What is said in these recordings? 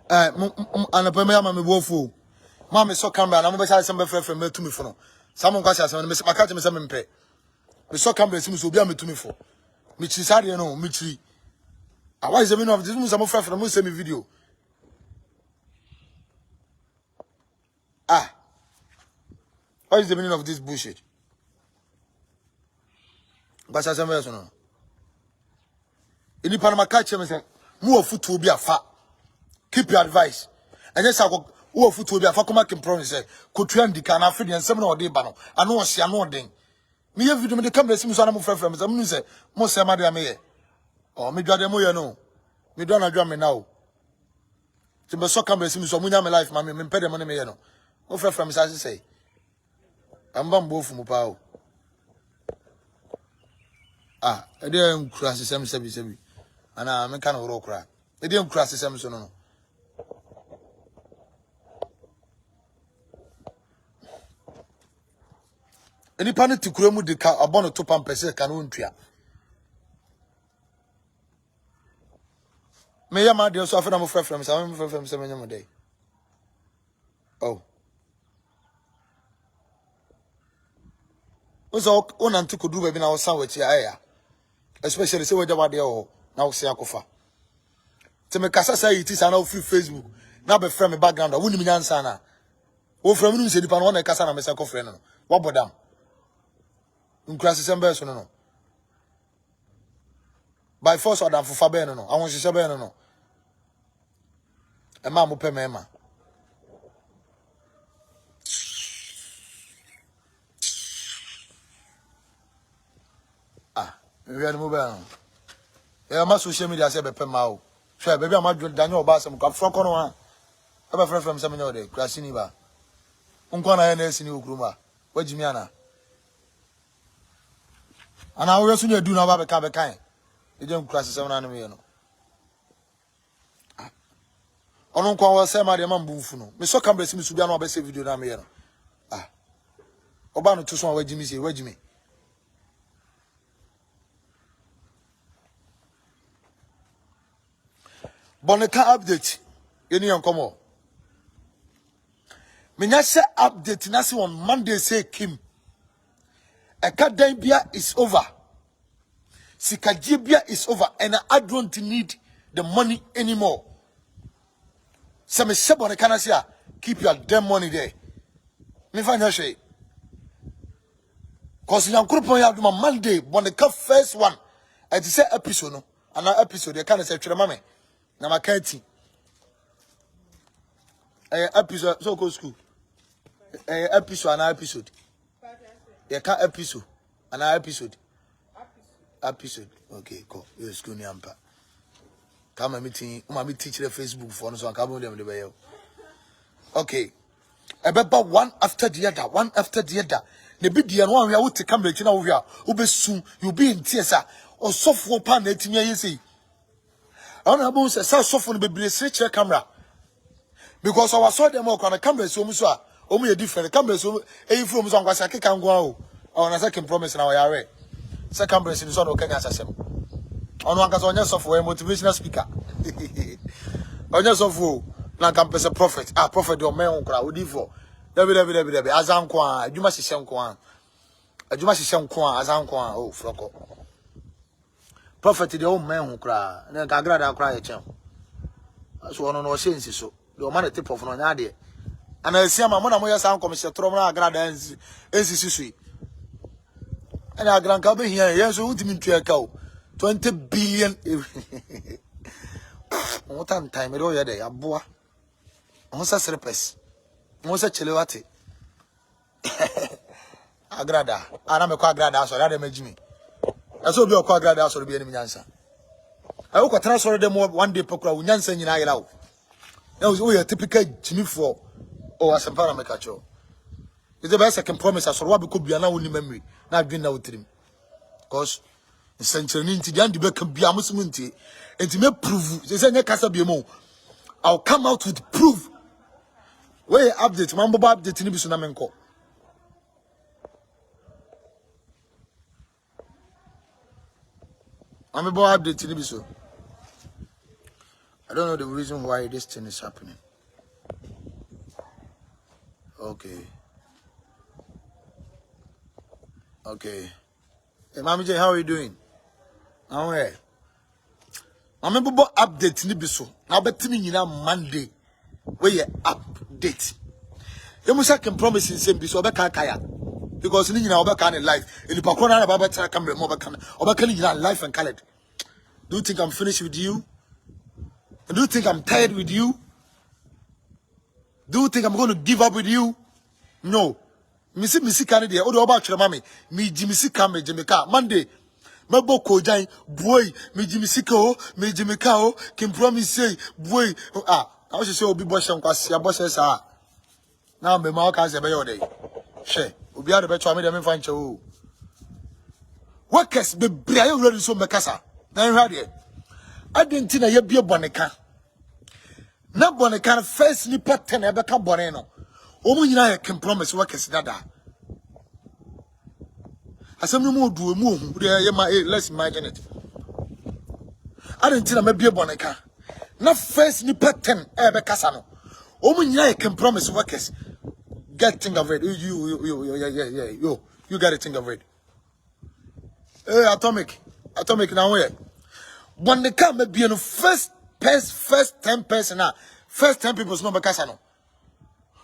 Anapema me Obofour. Mama so camera na mo be say some be frefre me tumi fo no. Some kwasi asem me makati me say me mpe. Me so camera sim so obi a me tumi fo. Me chiri sade no, me chiri. Why is the meaning of this? Some frefre mo say me video. What is the meaning of this bullshit? Basaa say me so no. Ini Panama catch me say, "Mu ofutu obi afa. Keep your advice." And yes, I go ofutu obi afa come make promise say, "Kotua ndika na afedi ensem na ode ba no. Ano ohia no den." Me ye video me de camera sim so na mo frefre me say, "Mu say, mo say ma de me ye." Oh, me dwade mo ye no. Me do na dwa me now. Timbe so camera sim so munya me life ma me pede mo ne me ye no. Mo frefre me say, "Amba mbofu mu pa o." E dey nkura sesem sebi. Ana me kan woro kura. E dey nkura sesem so no. Eni pa ne tikura mu de ka abono to pampese ka no ntua. Me ya ma de so afena mo frefrem me say me nyamo dey. Oh. Ozo ona ntikodu ba bi na wo san wachi aya. Especially say we jaba de o na wo se akofa. Te me kasa say it is na free Facebook. Na be frame me background wo ni mi nyansa na. Wo frame no se dipa no na kasa na me se akofre no. Wo bodam. Nkura December so no. By force or than for Fabe no. I want to say no. E ma mo pe me ma. We are mobile. E ma social media say be pe ma o. Sure baby am Daniel Basaa mo ka froko no ha. E be frefrem say me no dey. Krasini ba. Unko na na esini okuruma. Wajimi ana. Ana wo yesu na du na ba be kan. E dem kura sesem na no me no. Ono kwa wa say ma de ma mbufu no. Me so camera sim su bia no ba say video na me no. Oba no to so wajimi say wajimi. Boneka update. Any uncommon. Menya say update na say on Monday say Kim. Academia is over. Sikajibia is over and I don't need the money anymore. So me say boneka na say keep your damn money there. Me find your shay. Cause you pon ya do Monday boneka first one. I say episode no. Another episode they can say tell mama. Na makati episode so go school episode and episode you can episode and episode okay go you school ni ampa come meeting me teach the Facebook for no so come dem dey okay ebeba one after the other ne bi dia no wan hia wo te camera chi na wo hia wo besu you be in tears o sofo pa na etimi ayesi. I don't know say so no be switch camera because I saw them on the camera so much omu different camera so e from so kwasa keka ngwa o na second promise na we are say camera so no Kenya asasem ono anka so onye sofo we motivational speaker onye sofo na campus prophet prophet do men nkra odi for dabi azanko adwuma hihye nko azanko oh froko prophet the old man who cry, and then Gagrada cry a champ. That's one no sense so. The man tip of no yard. And I see my mother sound commission Troma Grada and NCC. And our grand cabin here, yes, who didn't to a cow 20 billion. What time it all your day, a boy. Once a surprise. Once a chilluati. Agrada, and I'm a quagrada, so that made me. I saw your quagrada also be any answer. I will transfer them one day, Pokra, Unyansa in Ireland. That was a typical Jimmy for or as a paramacacho. It's the best I can promise us, or what could be an only memory, not being out with him. Because the century into the Andy can be a Musliminty, and to make proof, they say, Casa Biamo. I'll come out with proof. Where update, Mambo update in Bisunamenko. I'm a boy update in Bisu. I don't know the reason why this thing is happening. Okay. Okay. Hey, Mami J, how are you doing? I'm here. I'm able to update ni biso. Now bet me Monday. Where you update? You must can promise in same biso kaya. Because ni nyina obeka in life. In the pakona na baba try camera mo obeka ni life and colored. Do you think I'm finished with you? Do you think I'm tired with you? Do you think I'm going to give up with you? No. Missy Canada, or about your mommy. Me Jimmy Kame Jamaica. Monday. Mabo Kojai, boy, me Jimmy Siko, me Jimmy Cow, can promise say, boy, I was say, be boss and pass your bosses are. Now, me mark as a day. She, will be out of better me find you. Workers be Brian ready so Macassa. Then ready. I didn't think I be a bonneca. Na bone kan first ni pattern e beka bone no omu nyina can promise workers dada asem no mu du mu ohu de ma let's imagine it I didn't think I be bone kan na first ni pattern e beka sa no omu nyina can promise workers get think of it you got to think of it atomic now where bone kan be no first 10 person first 10 people no because no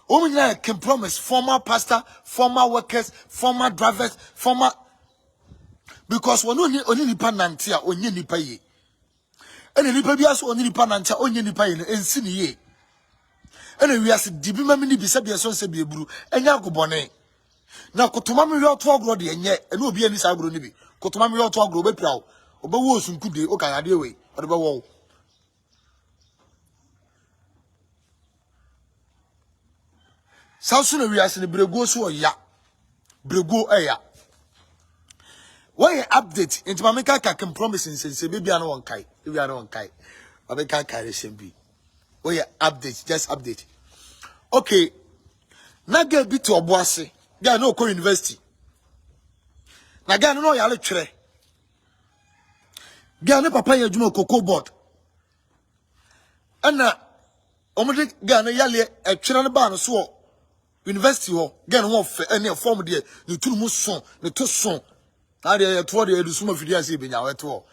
women can promise former pastor, former workers, former drivers, former because when only nipa nantia onye nipa ye ene nipa bi aso onye nipa nantia onye nipa ye ensi ne ye ene wiase dibi mami ni bisa bia so se bi eburu enya agobone na kotoma me wi oto agro de enye ene obi ani sa agro ni bi kotoma me wi oto agro obepira obewo osunkude o kan ade we ode bewo South Sudan we are the brego so ya brego eya why update into mameka can promise in say baby I no one kai baby I no one kai abeka kai sembi why update just update okay na get bit to oboase guy no ko university na guy no ya le twere guy no papa ya djuma cocoa board ana omode guy no ya le e twere no ba no so university ho gen wo fe any form de ni turu mu son ni to son na de to de edu suma fidi ase benya weto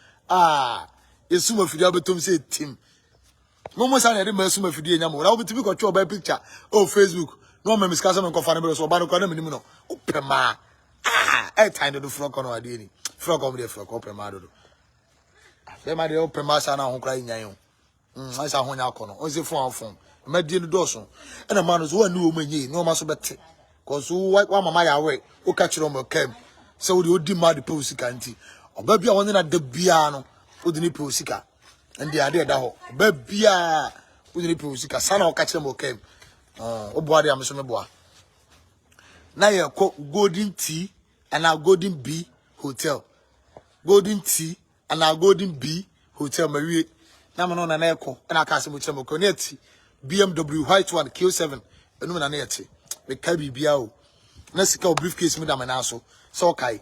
esuma fidi abetom se tim mo sa na de ma suma fidi enya mo na obitimi ko twa ba picture Facebook no me miskasa me ko fa na be so ba no ko na me no opema e time do frog no ade ni frog om de frog opema do be ma de opema sa na ho kra nyan I sa ho nya kono o se fon Medi no doso and a man is one new many no maso bete cause who mama ya way o catch on my cam so the odi mad posika anti o ba bia won na da bia no odi ni posika and the ade da ho ba bia odi ni posika sana o catch on cam o boade am so me boa na ye ko golden tea and a golden bee hotel golden tea and a golden bee hotel mawie na mo no na eko na aka se mo chemo ko na tea BMW white one Q7 enu na na yete me ka bibia o na sika o briefcase me da me na so so kai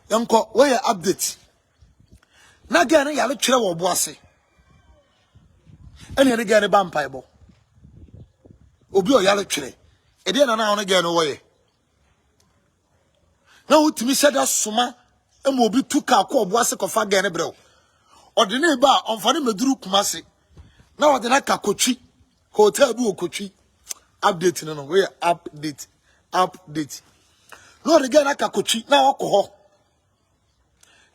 yanko we update na ga na yale twere wo bo ase ene ne ga ne ba mpai bo obi o yale twere e de na na ono ga no wo ye na utimi seda soma e mo obi tuka akọ bo ase ko fa ga ne brew odene ba onfa ne meduru kumase na odene ka kochi hotel bu okotwi update no we update no the guy na kakochi na okoho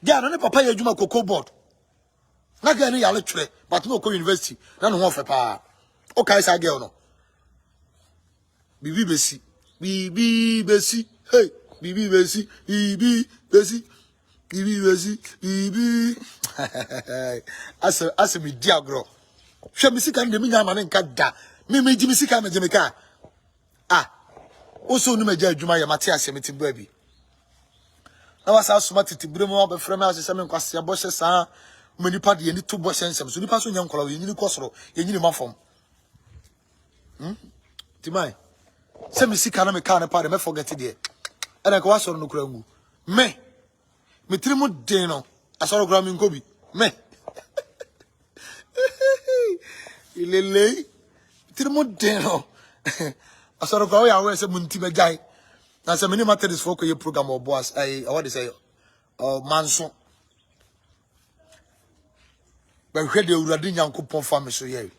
guy no ne papa ya djuma cocoa board na guy ne yale twere but no ko university na no ho fe pa o kai sa girl no bibi besi hey bibi besi ase me diagro hwe misika ndemi nya ma ne nka da me ji misika me jemeka oso nu meja adwuma ya mate ase meti bua bi na wasa soma titibure mo ba frema ase se me nkwase ya bohye saa manipa de ni to bohye nsem so nipa so nya nkola ye nyini kosoro ye nyini mafom timai se misika na me ka na pa de me forget de ana ko wasoro no kura ngu me metirimu den no asoro kura me nkobi me ilele tirimu deno asoro ko ya we se munti bejai na se mini matter this for ko ye program or boss what they say manso ba hwe de urade nyankopon fa me so ye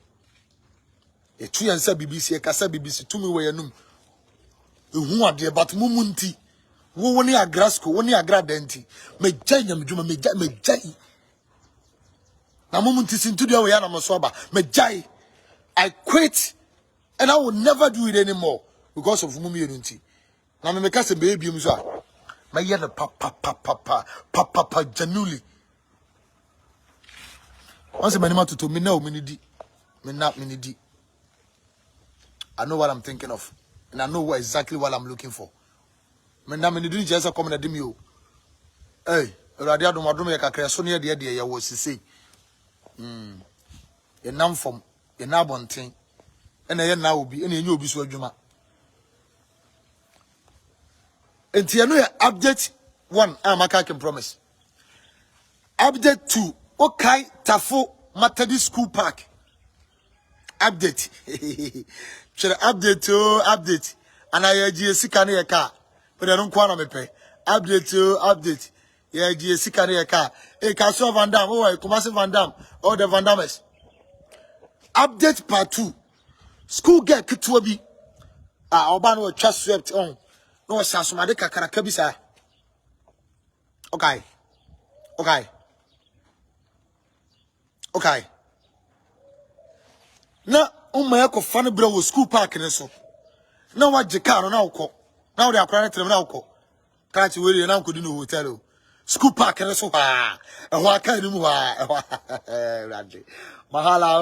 e tu yansa BBC e kasa BBC tumi we yanum ehu ade but mumunti wo woni agrasco woni agradenti me janyam djuma me jai na mumunti sintudia we yana masoba me jai I quit and I will never do it anymore because of mummy unity. Now me make us baby musa. My yellow papa januli. Once a man to me no minidi. Me not minidi. I know what I'm thinking of. And I know exactly what I'm looking for. Me na minidi just a comment at you. Hey, Radia do madrum ya kakre so near the idea ya was say. A nam from a nabonting. And I now will be any new bisu adwuma. Enti ya no update 1 amaka can promise. Update 2 okay Tafo Methodist School Park. Update. Should update to update. And I GSC can a car. But I don't qualify me pay. Update to update. Yeah, GSC can a car. A castle Van Dam. Oh, Kumasi Van Dam. All the Van Dames. Update part 2. School girl Kitwabi. Obano just swept on. No, Sasumade Kakarabisa. Okay. Now, Umayako funny bro school park in so. Now what Jacaro now call. Now they are crying to them now call. Can't you really now could do hotel? School park in so. Ah, and what kind of Mahala.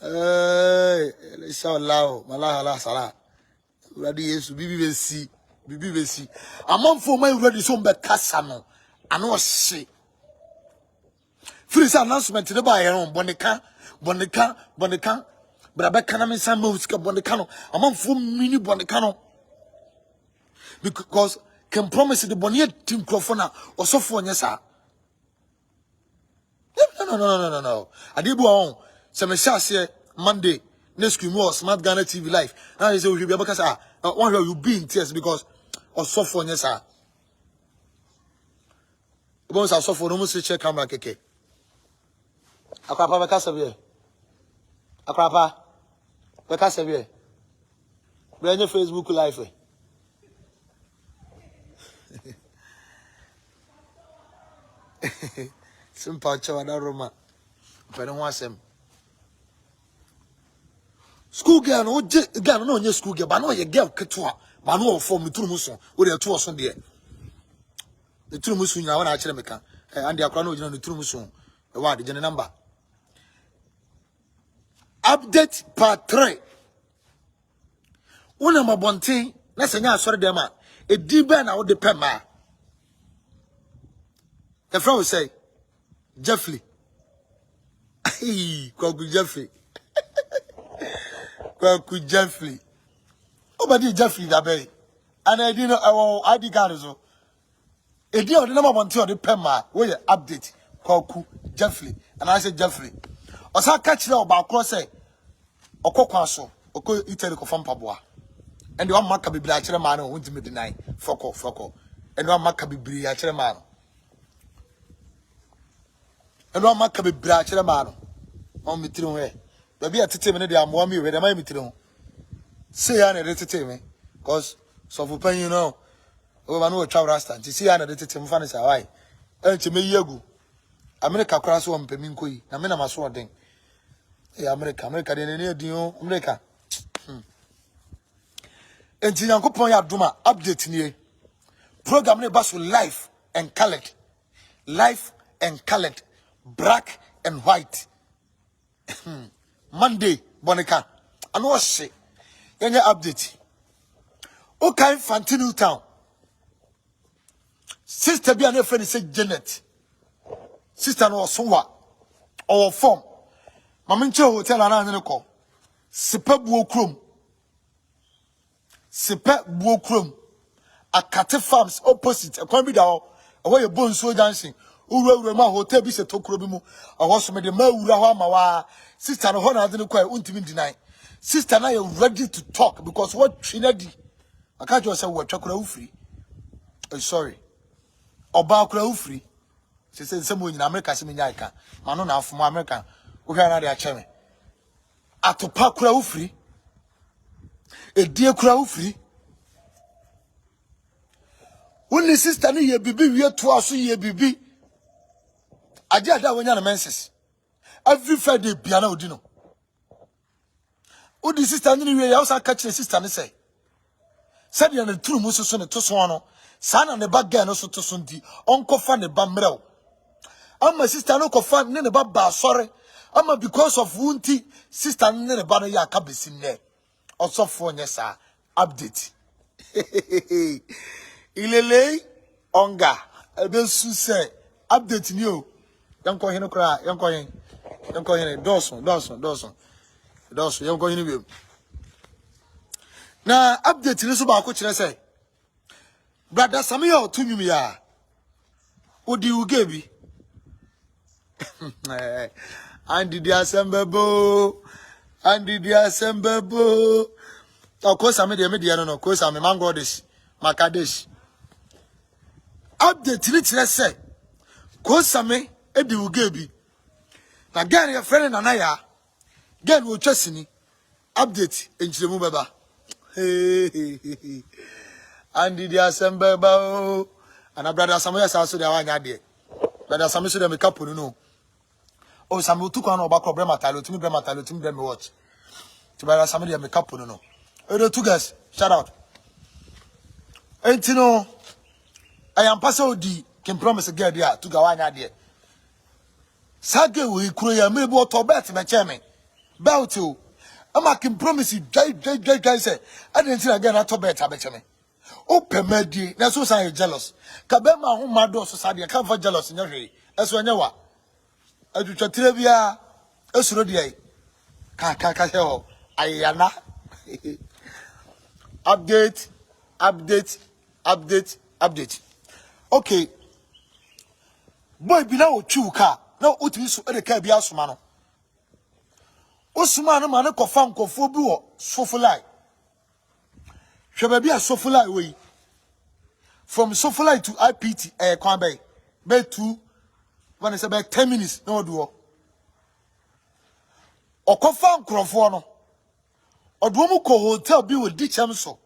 Oh, let's shout loud. Malahala Salah. Ready is BBC. A month for my ready some back Cassano. I know she. First announcement to the buyer on Bonica. But I bet can some moves Bonicano. A month for mini Bonicano. Because can promise the Bonnier Team Crofona or so for Yasa. No. I did go on. Some here Monday. Next week more Smart Ghana TV Live. Now they say we should be able to one you be in tears because of so for Yasa. Once I saw for almost check camera keke. Akwapa beka sebie. Akwapa beka sebie. Brenye Facebook live. Simple chawa da Roma. Pere ho asem. School girl no girl no nye school girl but no ye girl ketwa but no form turu so we dey to so de. The turu so nya wana akere meka. And the akra no gina no turu so. E wa de number. Update part 3. Una mabonten na senya asore dem a edi be na wo de pema. The friend will say Jeffrey. Hey, Kwaku Jeffrey. Kwaku Jeffrey. Obadi Jeffrey that bay. And I didn't know our ID card so. A deal the number 1 2 the pema. Where update Kwaku Jeffrey. And I said Jeffrey. Osa catch now about cross say okokwaso oko itele ko fam paboa and the one maka bibiri a kire ma no won't me deny foko and one maka bibiri a kire ma no and one maka bibiri a kire ma no on mitiri ho e baby atete me ne de amoa me we de ma mitiri ho say ya na de tete me cause so for pen you know o ba no twa rasta nti say ya na de tete me fa ne say why enche me yegu America kora so mpemi nkoyi na me na maso odin America de ne dion America enti yankopon ya duma update nie program ne baso live and colored black and white Monday bonica ano hye yenye update okay Fantinu town sister bi an friend say Janet sister no sonwa or form maminche hotel ana ne ko sepa buo krom akate farms opposite ekwan bi da ho away bonso junction ura ma hotel bi se tokuro bi mu ahoso me de ma ura ho ama wa sister no ho na ade no kwa untimi deny sister na you ready to talk because what trinity aka jo say what twakura ufiri sorry oba kura ufiri se mo nyina America se menya ika mano na afo mo America wo hwa na de a cheme atopa kura ufiri edie kura ufiri woni sister ni ye bibi wie to aso ye bibi aje ada wonya na menses every Friday bia na odi no odi sister ni wie ya usa catch the sister ni say said ya na turu mu so ne to so no sa na ne ba girl no so to so ndi onkofa ne ba mrew ama sister no kofa ne ba ba sorry ama because of wunti sister ne ba no ya ka besi ne osofo nye sa update ilele onga ebe su se update ni o yanko hene kra yanko hene doson yanko hene bi na update ni so ba ko kire se brother Samuel tunwum ya odi ugebi andi di asembebo ko Samuel de me de no ko Samuel mango this makadesh update ni kire se ko Samuel edi ugebi na girl your friend na ya girl wo twasini update enjiremu baba andi di assemble ba ana brother Samuel so de awanya de brother Samuel so de make up no o Samuel tu kwa no ba ko brema talo timi dem watch to brother Samuel de make up no e do two guys shout out entino I am pass odi can promise girl dia to ga wanya de sage we kuro ya me bo to bet me cheme belt o ama can promise jai say I didn't see again to bet abecheme o pemadi na so say jealous ka be ma ho mado so sade ka fa jealous nya hwe eso nya wa adutwatire bia esuro de ai ka he ho ayana update okay boy bi na o twu ka na otimi so e de ka bia asoma no osuma no ma ne kofa nkofo bi wo sofulai hwe ba bia sofulai we from sofulai to IPT kwan bay be 2 when say be 10 minutes na oduo okofa nkrofo no oduo mu ko hotel bi wo di cham so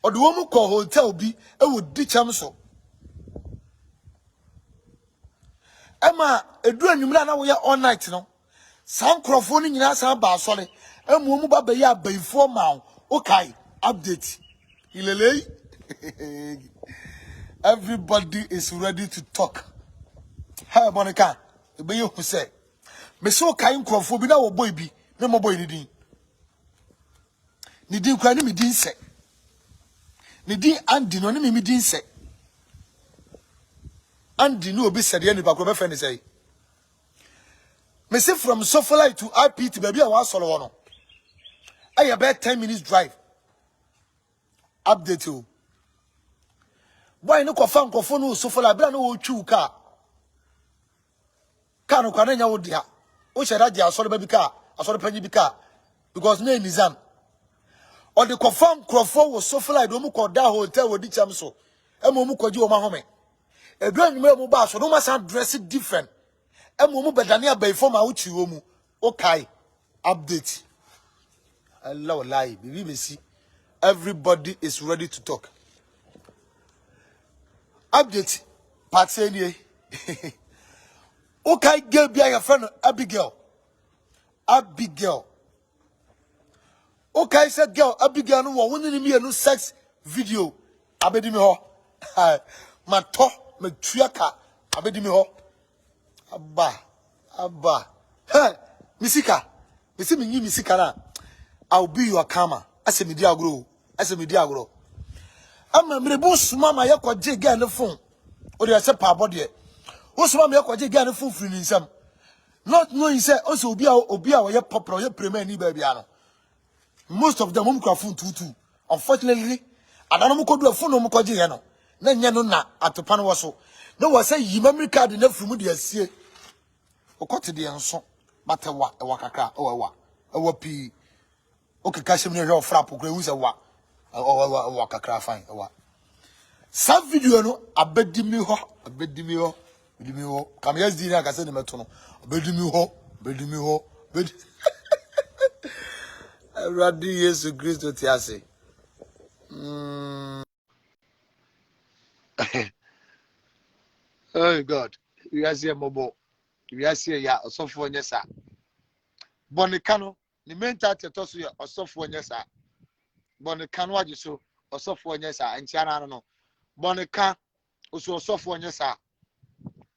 oduo mu ko hotel bi e wo di cham so ema edu anwumra na wo ya all night no san krofo ni nyina san ba asole emu mu baba ya abaifo ma okay update ilele everybody is ready to talk ha Monica ebe ye hu say me so kai krofo bi na wo boy bi me mo boy ni din kwa ni mi din se ni din andi no ni mi din se andi no obi sede ni ba ko be fe ni say me say from Sofalai to IPT baby I was solo no I about 10 minutes drive update you boy no ko fan ko no Sofalai bra no wo twu ka no kwa na nya wo dia wo sheda dia asoro ba bi ka asoro panyi bi ka because no nizam or the confirm crofo wo Sofalai do mu ko da hotel wo di cham so e mo mu ko ji wo ma home e do anwuma mu ba so no ma san dress different emu bedani abaifo ma uchi wo mu okay update Allah wallahi bibi besi everybody is ready to talk update part say ni okay girl bia your friend Abigail okay say girl Abigail no wo woni mi enu sex video abedi mi ho ma to me tuaka abedi mi ho Abba. Hey, Misika. Misi minyi misika na. I'll be your karma. Ase mi di agro. Ama mrebu suma ma yakwa je ga ne phone. O de ase pa body e. O suma ma yakwa je ga ne phone free ni nsam. Not knowing say also obi a wo ye popular ye premier ni ba bia no. Most of them mukwa phone tutu. Unfortunately, adano mu kodu phone no mu koje ye no. Na nya no na atopa no wo so. No was say yi memory card na from the asie. Okoti de enso matewa e wakakra e wa pi. Okay, cash me here frap kura hu se wa. Wakakra fine e wa. Some video no abedi mi ho. Come yes di na ka se ne meto no. Abedi mi ho. Radi Yesu Christo ti ase. Oh God. We are here mobo. We are here ya osofo nyesa. Bonika no ni mental tetoso ya osofo nyesa. Bonika no waje so osofo nyesa ntiana no. Bonika oso osofo nyesa.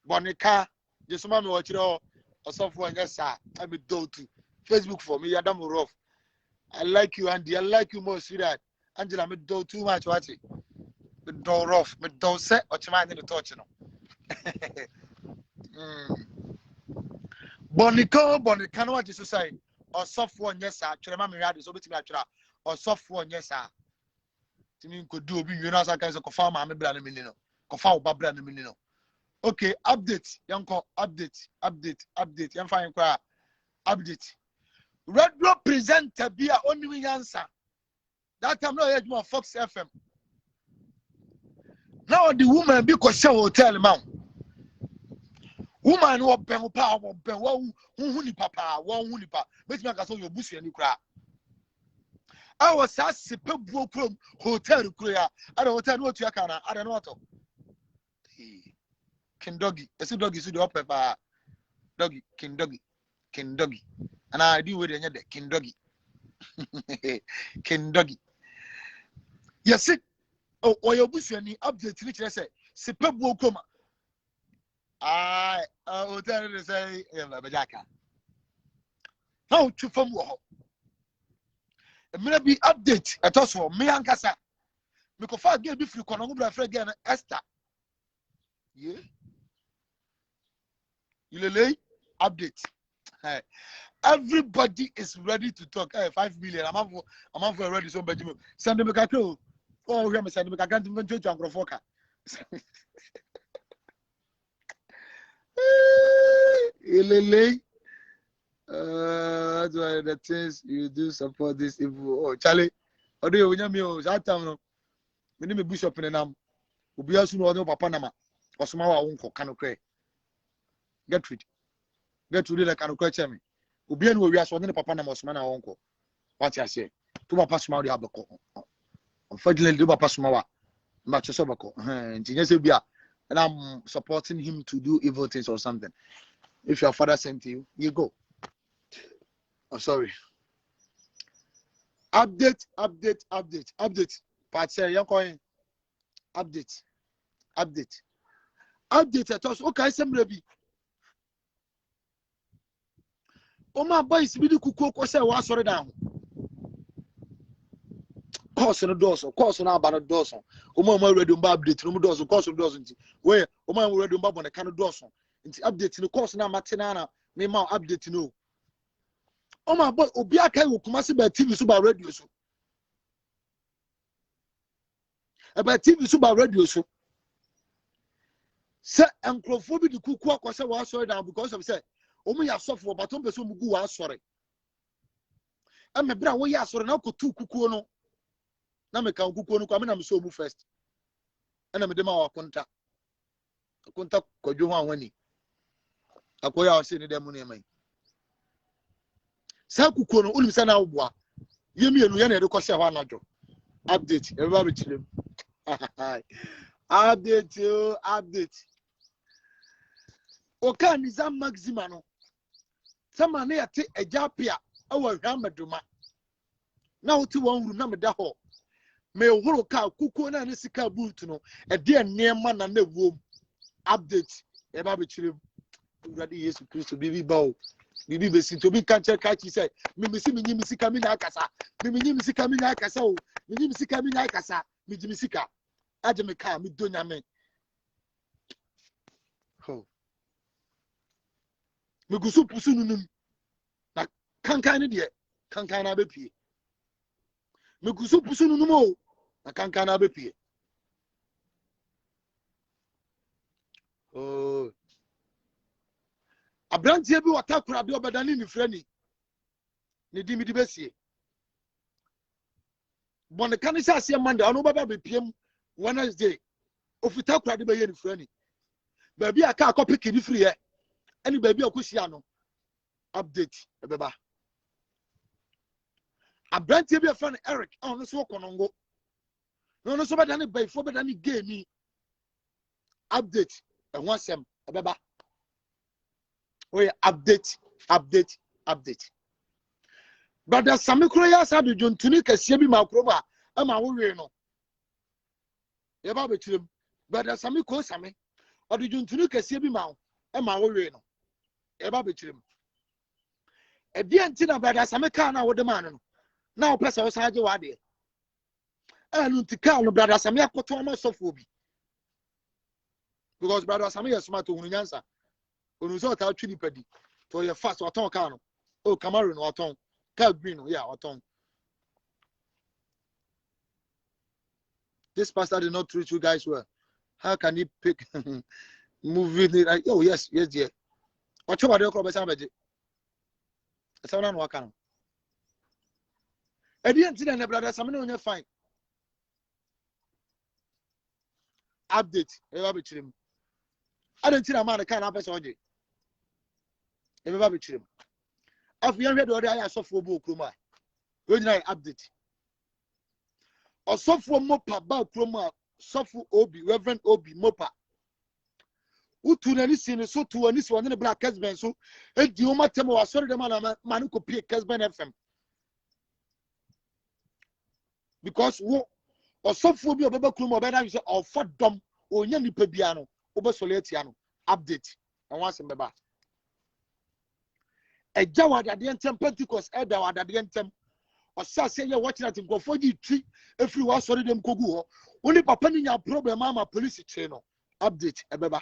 Bonika jesoma me wachiro osofo nyesa. I'm do to Facebook for me Adam rough. I like you Andy. I like you more sweetheart. Angela me do too much watch it. Me do rough. Me do set or chima ni touch no. Bonika no waje so say osofo nyesa. Chirema me radio so betimi atwira osofo nyesa. Timi nkodu obi wi na asa kan se kofa ma me bra na mini no. Kofa oba bra na mini no. Okay, update. Yanko update. Yanfa yankwa update. Radio presenter bia only answer. That time no hear you on Fox FM. Now the woman be ko share hotel man. Woman wo ben pa wo ben wo hu ni papa wo hu ni pa. Make me so your busu ani kra. I was as pebu krom hotel kra. Ada hotel no tu aka na ada no to. King doggy. Esi doggy so the up pa. Doggy, king doggy. And I do with the king doggy. King doggy. Yes, it. Oh, your bush any update which I say, Sipebu Koma. I will tell you to say, Bajaka. How to form war. It may be update at us for me and Cassa. Because I get if you can again, Esther. Yeah. You lay update. Hey. Everybody is ready to talk. Hey, 5 million. I'm ready. So, Benjamin, send them a cacao. Oh, we send them a cacao to Jangrofoka. That's why the things you do support this evil. Oh, Charlie. Oh, do you know that time? We need a bishop in the name. We be also know Papa Nama. Or some our uncle canoe. Get rid like canoe me. Ubian we are swapping Papa Nama Osman our uncle. What I say? To my pass my abacco. Unfortunately, do Papa Smawa. Much as Obaco. And I'm supporting him to do evil things or something. If your father sent you, you go. Oh, sorry. Update. But say you're going. Update. At us. Okay, some ready. Oh my boys, we do cook or say what's already down. Course on the doors, of course on our banner doors. Oh my ready update, no doors, of course of doesn't. Where oh my ready on the kind of doors. It's updating the course now, Martinana, me more update no. Oh my boy, Obiaka will come by TV super radio. So about TV super radio. So say uncrophobic the cook walk was sorry down because of say, oh my software, but don't be so mugu sorry. I'm a brown way sorry now could two kukuno. Now me can kukuno come in I'm so move first. And I'm a demo contact. A contact could you want when akoya say dem money man sa kuko no unim say na oboa yemienu ye na de kwose ho anajo update everybody chilem update o kan nizam maxima no sama na yate ajapia awa hwamaduma na wote wonru na meda ho me horo ka kuko na ne sika boot no e de nema na na wom update everybody chilem Ready Yesu Christo bibi bawo bibi besi to bi kanche kachi say me nyimi sika mi na akasa me nyimi sika mi na akasa o me nyimi sika mi na akasa me nyimi sika aje me ka me donya me ho me gusu pusu nunum na kankan ne de kankan na bepie me gusu pusu nunum o na kankan na bepie Oh. Abrantie bi watakura bi obedani ni frani. Ni di mi di besie. Bon kan se ase Monday ono baba be piem Wednesday. Ofitakura de be ye ni frani. Ba bi aka akopiki ni free he. Ani ba bi akosia no. Update ebeba. Abrantie bi afan Eric ono so konongo. No so bedani bay fo bedani game update and one sem ebeba. Oh yeah, update. Brother Sami Kroya said you jontuni kese bi makroba e ma wo we no. Ye ba betirem. Brother Sami ko Sami o de jontuni kese bi ma e ma wo we no. Ye ba betirem. E di anti na brother Sami ka na wo de man no. Na o pese wo saje wa de. Anu ntika no brother Sami akoto ma sofo bi. Because brother Sami is smart to nyansa. Onu so ta twi nipadi. To ye fast waton ka no. Oh Camaro no waton. Ka green no yeah waton. This pastor did not treat you guys well. How can he pick movie like oh yes yeah. What about the club beje? Esa na no waka no. E di anti na brother Sami no fine. Update e ba be chirim. Adanti na man kan apese oje. E ba be chirim. Afu yan hwe de ode aya sofo bo okroma. We nyina update. Osofo mopa ba okroma sofo obi Reverend Obi mopa. Utu na ni sine so tu ani so ne black husband so e di o matem wa sori de man man ko pie husband FM. Because wo osofo bi obeba okroma obeda say ofodom onya nipa bia no obesolete ya no update and once mbeba eja wadade entem Pentecost elder wadade entem osase ye watching at nkofo gi twi efiri wa sori dem kogu ho woni papa ni nya problem ama police che no update ebeba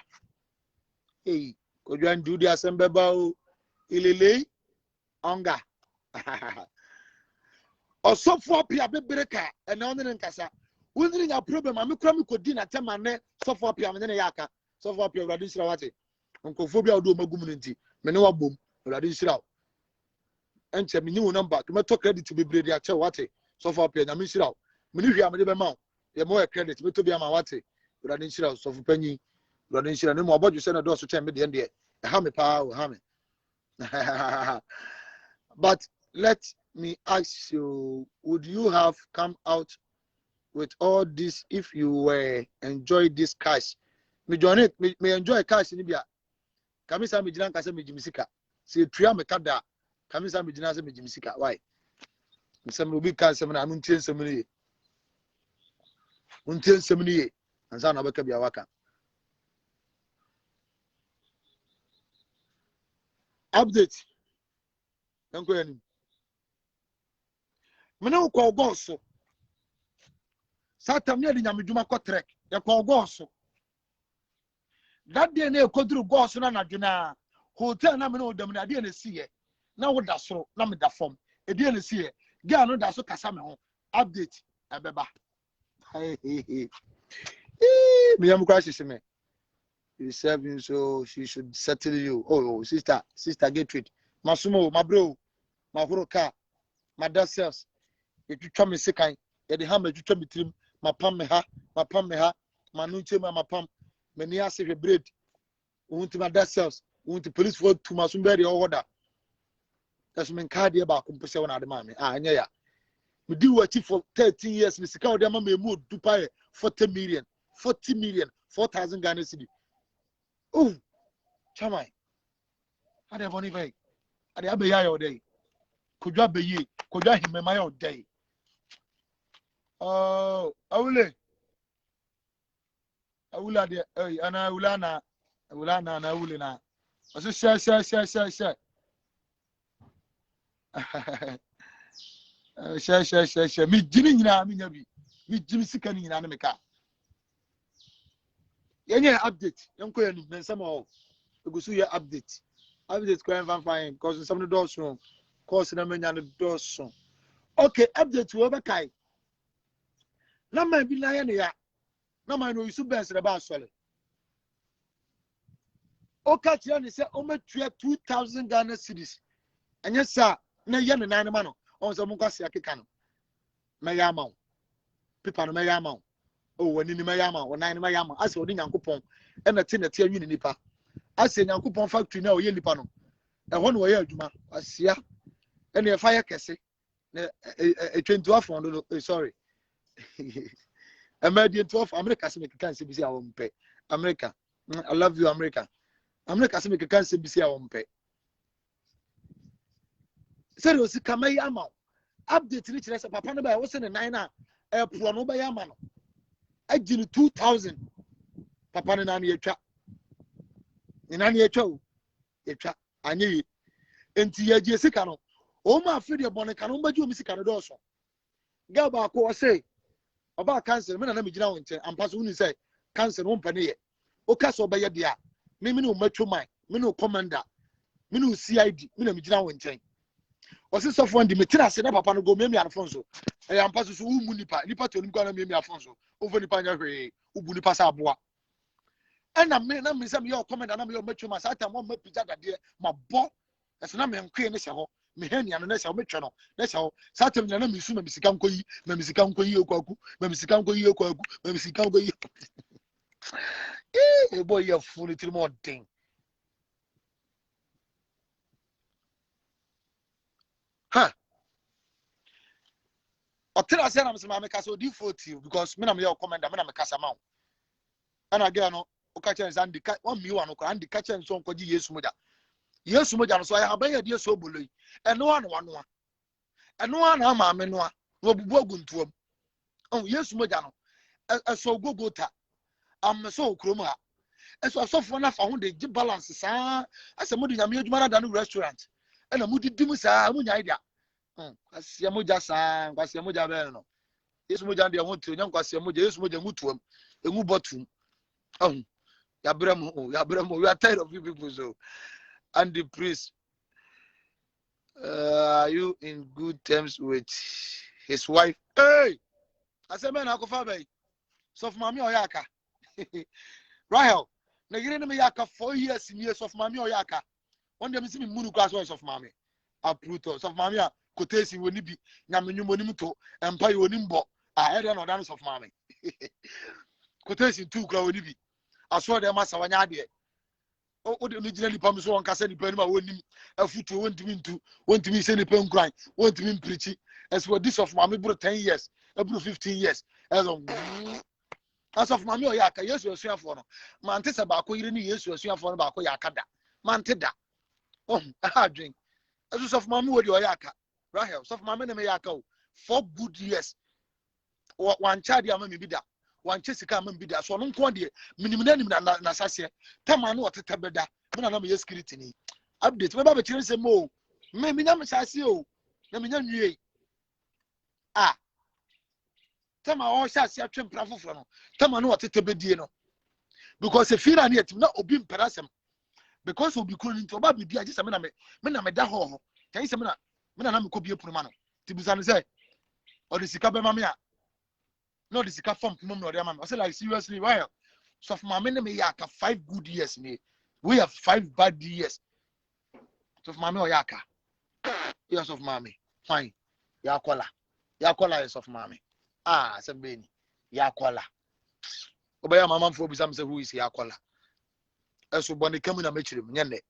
eh kodwan do dia sembeba o ilele onga osofo apia bebreka ena onne nkasa woni nya problem amekura me kodi na tema ne sofo apia me ne yaka sofo apia urade sira wate nkofo bia odo magum nti me ne wabom urade sira enche me ni wo number to me to credit bebre dia che wate sofo apia nya me sira me ni hwia me de be ma ye mo credit me to bia ma wate urade sira sofo panyi urade sira ne mo abodu se na do so che me de ha me pa o ha me but let me ask you, would you have come out with all this if you were enjoy this cash? Me join it, me enjoy cash in Libya. Kamisa me jinan kase me jimisika. Se tria me kada. Kamisa me jinan se me jimisika. Why? Nsem obi kan sem na anu ntien sem ni. Untien sem ni. Ansa na beka bia waka. Update. Danko yani. Me na ko go so. Satam ne de nyamedwuma ko trek. Ya ko go so. That day na ekoduru go so na nadwena. Hotel na me no dam na de na siye. Na wo da soro na me da fom. E de na siye. Girl no da so kasa me ho. Update ebeba. Me am crash me. You serving so she should settle you. Oh sister get treat. Masumo, my bro, my horoka, my dad selves. If you come me sekai, ya the hammer you come between my pam me ha, my nunche my pam, many as if a bread. Want to my dad selves, want to police work to my somebody order. That's when cardia about compensation on the mammy. Yeah. We do what for 13 years, Mr. Cow, their mammy mood to pay 40 million, 4,000 Ghana cedi. Oh, Chamai. I have only way. I have a all day. Could you be ye? Could you him my own day? Oh, I will add it. And I will and I will now. I said, share. Share. Me Jimmy na me nyabi. Me Jimmy sikani na me ka. Yenye update. Yanko yanu mensama o. Egusu ye update. Update ko fine because some of the doors wrong. Course na menya the doors. Okay, update we be kai. Na man bi na ye ne ya. Na man no isu bense na ba sole. Okatia ni say ome 2,000 Ghana cedis. Anya sa na ye ne nan ma no. On so mo kwase akeka no. Me ya ma. Pipa no me ya ma. O wani ni me ya ma, wonan ni me ya ma. Ase odi Nyankopon e na te anwi ni nipa. Ase Nyankopon factory na o ye nipa no. E ho no ye adwuma. Asia e na fire kese. Na 22 fund no sorry. American 12 America se me kan se bisi a wo mpe. America. I love you America. America se me kan se bisi a wo mpe. Seri osi kamai ama. Update ni kire se papa no ba wo se ne nan na pro no ba ya ama no. Agini 2,000. Papa no na etwa. Ni na etwa o. Etwa anye enti ye je sika no. O ma afiri e bone kan o ba ji o mi sika no do so. Ga ba ko o say oba cancer me na me gina won nche ampa so uni say cancer no mpa ne ye. O ka so ba ye de a me no matwo man me no commander me no CID me na me gina won nche. O se so fo ndi me tira se na papa no go me Alfonso e ampa so umu nipa to nim kwa na me Alfonso over nipa nya hwe ubu nipa sa aboa ena me na me se me yo commander na me yo matwo man sa ta mo mapija dade ma bo ese na me nkwe ne se ho me hania no na se ho metwe no na se ho sa tem na me su ma misika nkoyi ma misika nkoyi okwaku ma misika nkoyi okwaku ma misika nkoyi boy you fool it more thing ha otira se na me se ma me kasa odi 40 because me na me yo commander me na me kasa ma ana again no o ka chen zandi ka o mi wa no ko andi ka chen so nkoji Yesu moja no so ya abaye de so boloi eno ano na ama me no a wo bubu aguntuom oh Yesu moja no so gogota am so okrom ha eso asofo na fa ho de balance saa ase mo de nyame adwuma da no restaurant ena mo didim saa mo nya idea asia moja saa kwasia moja be no Yesu moja de ho tiro nya kwasia moja Yesu moja ngutuom engu botum ya bremo we are tired of you people so and the priest are you in good terms with his wife? Hey, I said, man, I go far away. So, mommy or yaka, Rahel, na yere me yaka 4 years in years of mommy or yaka. One day, me see me munu class ones of mommy. A Pluto, so mommy, Kotesi, when you be Namunimto, and pay your nimbo. I had no dance of mommy. Kotesi 2 crowd, be. I saw them as a wanyadi. O de originally pam so on kasa ni panu ma wonim afutu wonti mi se ni pen kran wonti mi preach as for this of mama bro 10 years bro 15 years as of mama o ya ka Yesu asuafo no man te se ba ko yire ni Yesu asuafo no ba ko ya kada man te da adwen as of mama wo de o ya ka Rahel so of mama na me ya ka 4 good years one child ya mama bi da one chesika man bi da so no nko de minim na sase tema no otete beda me na me security ni update me ba be kire se mo me nya me sase o na me nya nwie tema o sase atwem pra foforo no tema no otete bedie no because if fira na yetim na obi mperasem because obi kro ni to ba bi dia gese me na me da ho kan se me na me ko bi epuru ma no tibusa no say o de sika be ma me a no the sika form mum no dey am. I say like seriously why so for my me yaka 5 good years me we have 5 bad years so for mommy oyaka yes of mommy fine yakola yes of mommy sembeni yakola obaya mama mfo bisam say who is yakola eso bone kamu na mechire m nyene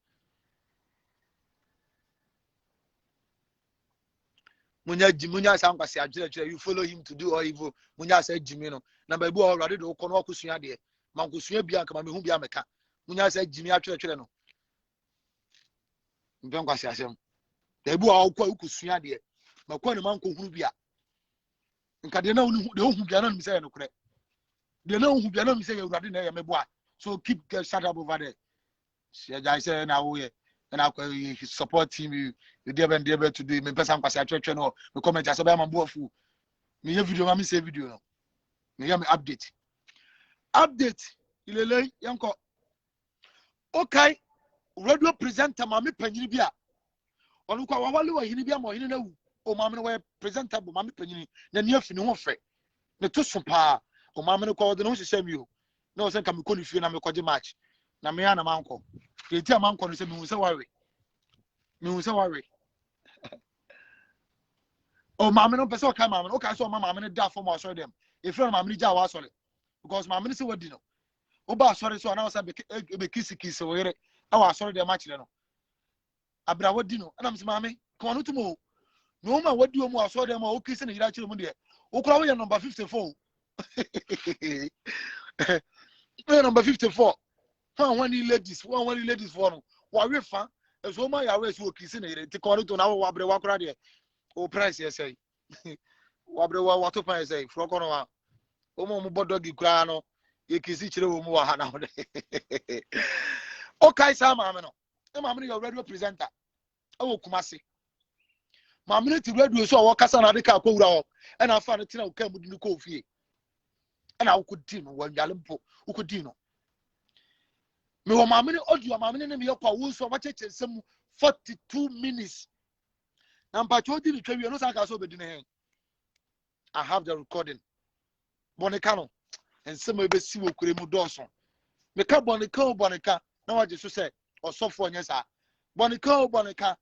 munya sankwase agire you follow him to do all evil munya say jimi no na ba bu already do ko no akosua de man kosua bia nka ma mehu bia meka munya say jimi atwere no mpen kwase asem da bu akosua de ma ko ne man ko huru bia nka de na hu bia na mi say no kure de na hu bia na mi say already na ya meboa so keep shut up over there I say na wo ye and I support him. You dare to do. Me person kwase atwetwe no. Me comment ase ba man Obofour. Me hear video, me say video no. Me hear me update. Ilele yanko. Okay. Radio presenter mama panyini bia. Onu kwa wawale wa hini bia mo hini na wu. O mama no we presenter bo mama panyini na ne afini ho fe. Ne to so pa. O mama no kwa de no hye mi o. Na o se nka me ko ni fie na me kwaje match. Na me ya na manko. The tia man kon say me say worry. Oh, mamma no person come mamma. Okay, so mamma no da for more sorry them. If you mamma ja wa sorry. Because mamma say what dino. Oba sorry so now say be kiss we I was sorry them match no. Abra what dino. And I'm say mamma, come on to mo. No man what do mo sorry them o kiss na ira chire mo de. O kura we number 54. Number 54. One ladies for no. Wa we fa. So my yawe so kiss na ira. Ti ko to na wa bre wa kura de. O price yes say wabre wa wato pan say froko no wa o mo bodogi kura no ye kisi chire wo mu wa ha na o kai sa ma me no e ma me your radio presenter e wo Kumasi ma me ti radio so wo kasa na de ka ko wura ho e na fa no tina o ka mu di ko fie e na wo ko di no wa yale mpo wo ko di no me wo ma me audio ma me ne me yakwa wo so wa cheche nsem 42 minutes. Number 20 the trivia no saka so be din. I have the recording. Bonika no and some be si wo kure mu doso. Me ka bonika na wa je so say osofo nya sa. Bonika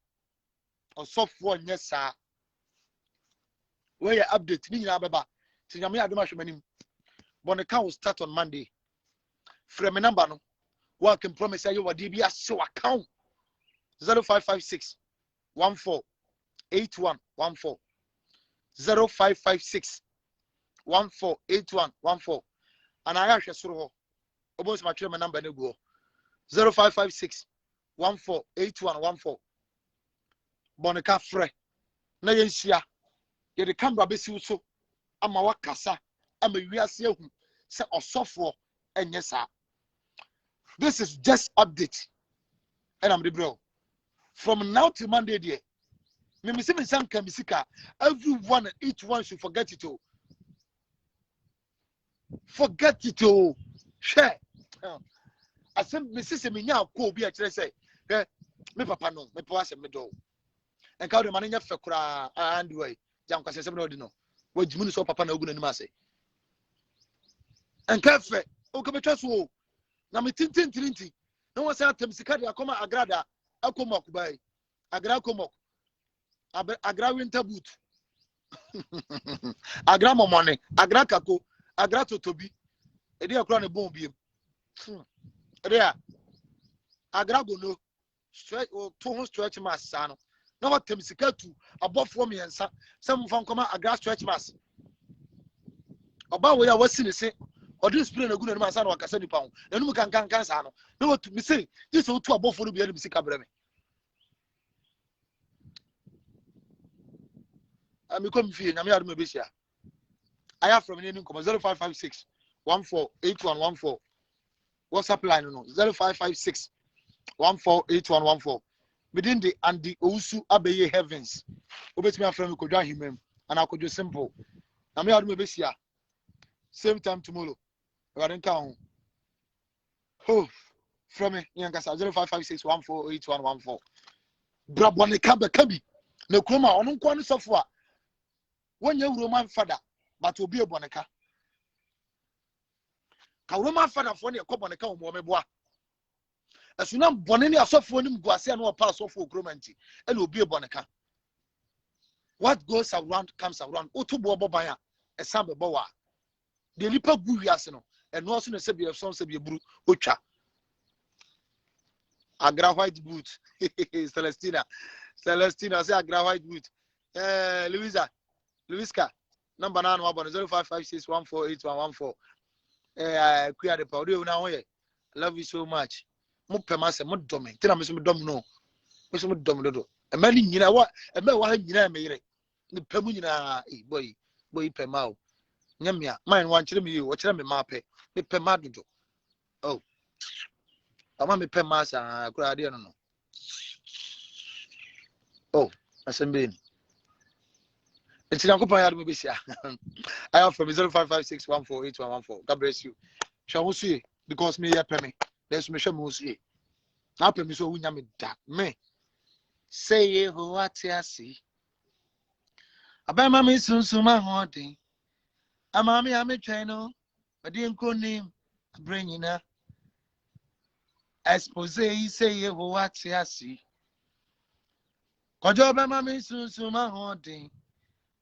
osofo nya sa. Where update ni nyina beba. Ti nyame adoma hwemanim. Bonika will start on Monday. From me number no. What can promise you what DB so account 0556 14 8114 0556 14 8114 and I actually saw almost my chairman number 0556 14 8114 Bonica Fre na yensia ye de camera besi so ama wakasa ama wiase ahu se osofo enye sa. This is just update and I'm the bro from now to Monday there. Me say me sam kan bisika everyone each one should forget it all. Forget it all. Share. I say me say me nya ko obi a kire say me papa no me pa me do. En ka do man nya fe kura and way. Jam kwase se me no di no. Wa jimu so papa na ogu na nim ase. En ka fe o ko betwa so na me tintintinti. No one say atem sika de akoma agrada akoma kubai. Agra komok. Agra winter boot. Agra momone, agra kako, agra totobi. Edi akra ne bon biem. Ede agra gono stretch or two stretch mass sano. No what temsika tu Obofour me ensa. Some fan koma agra stretch mass. Oba we ya wasi ne se odi spray na gu na ma sano wakasa ni pa ho. Enu kan sano. No what me say this o tu Obofour no bia ni bisika breme. I come fee na me adu me besia. I have from any 0556 14 8114. WhatsApp line no 0556 14 8114. Within the and the Ousu Abeye heavens. Obet me aframe ko dwa himem and akojo simple. Na me adu me besia. Same time tomorrow. We are in town. Oh, from me yankasa 0556 14 8114. Brabone kabe kabi. Na kroma onu nko anu sofo a when you Roman father, but will be a bonica. Ka Roman father for the Cobonica or Momebois. As you know, Bonini are soft for him, Guasian or pass off for Gromanti, and will be a bonica. What goes around comes around. Otu Bobaya, a Samba Boa. The Lipa Guiasino, and also the Sabia of some Sabia Bru, Ucha. Agra white boot, Celestina, say Agra white boot. Luiska, number 9 0556 14 8114. Queer the powder now. I love you so much. Mupemasa, Muddomi. Tell me some dom no. Miss Muddomido. A man in what a man one year made the Pemuna boy Pemau. Yamia, mine one chim you, watch them in Mape, the Pemado. Oh, I want me Pemasa, Gradiano. Oh, I send in. It's in a I have from 0556 14 8114. God bless you. Shall we see? Because me, me. There's me, shall we see? Now, me so we name that me. Say ye who what I see. About mammy soon, my haunting. A mammy, I'm a channel. I didn't call name. Bring in her. expose say ye what ya see. Kojo be mami sunsun ma holding.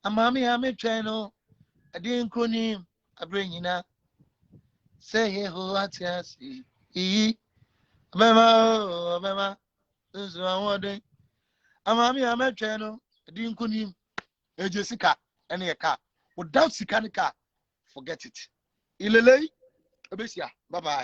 A mammy ame channel. I didn't kunim. I bring you now. Say ye what ya see. Mama, this is one day. A mammy ame channel. I didn't kunim. A Jessica and a car. Without Sikanika, forget it. Ilele, Abesia, bye bye.